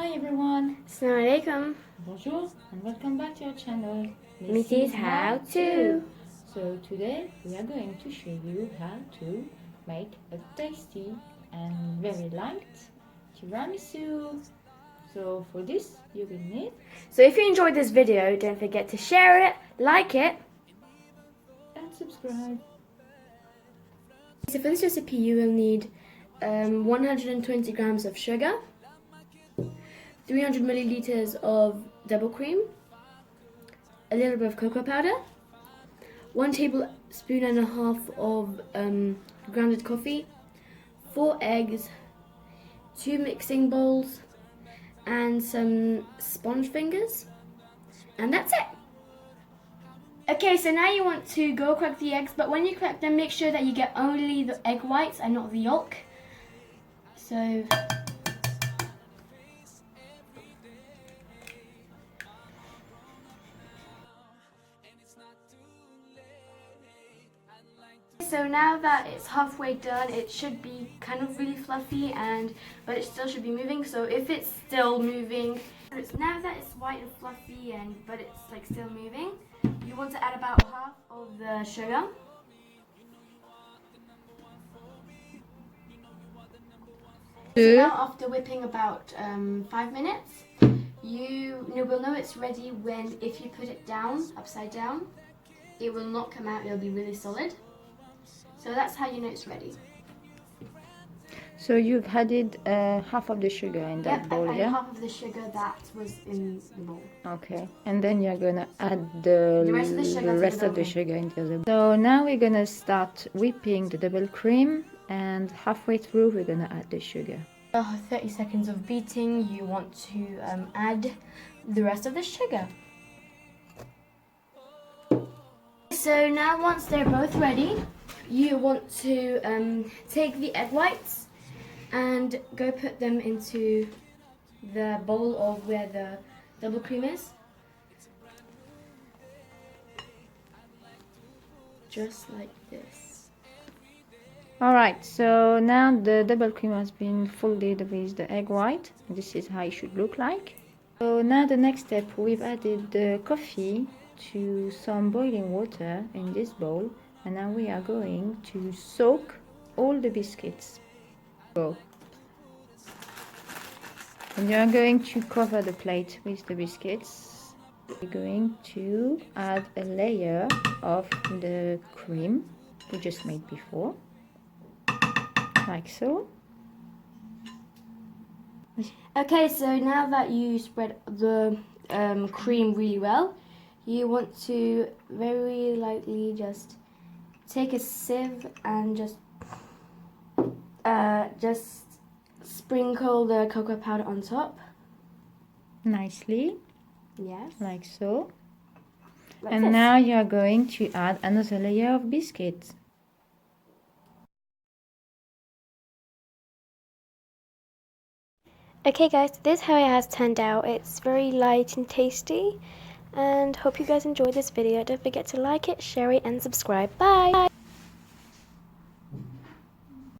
Hi everyone. Assalamu alaikum. Bonjour and welcome back to our channel. Mrs. How To. So today we are going to show you how to make a tasty and very light tiramisu. So for this you will need. So if you enjoyed this video, don't forget to share it, like it, and subscribe. So for this recipe you will need 120 grams of sugar, 300 milliliters of double cream, a little bit of cocoa powder, 1 tablespoon and a half of grounded coffee, 4 eggs, 2 mixing bowls, and some sponge fingers, and that's it. Okay, so now you want to go crack the eggs, but when you crack them, make sure that you get only the egg whites and not the yolk. So now that it's halfway done, it should be kind of really fluffy, but it still should be moving. So if it's still moving, now that it's white and fluffy but it's like still moving, you want to add about half of the sugar. So now after whipping about 5 minutes, you will know it's ready when, if you put it down, upside down, it will not come out, it'll be really solid. So that's how you know it's ready. So you've added half of the sugar in that bowl, and yeah? half of the sugar that was in the bowl. Okay, and then you're gonna add the rest of the sugar into the bowl. So now we're gonna start whipping the double cream, and halfway through we're gonna add the sugar. 30 seconds of beating, you want to add the rest of the sugar. So now once they're both ready, you want to take the egg whites and go put them into the bowl of where the double cream is. Just like this. Alright, so now the double cream has been folded with the egg white. This is how it should look like. So now the next step, we've added the coffee to some boiling water in this bowl, and now we are going to soak all the biscuits. Go. And you are going to cover the plate with the biscuits. We're going to add a layer of the cream we just made before, like so. Okay, so now that you spread the cream really well, you want to very lightly just take a sieve and just sprinkle the cocoa powder on top. Nicely. Yes. Like so. Like and this. Now you are going to add another layer of biscuits. Okay guys, this is how it has turned out. It's very light and tasty, and hope you guys enjoyed this video. Don't forget to like it, share it, and subscribe. Bye!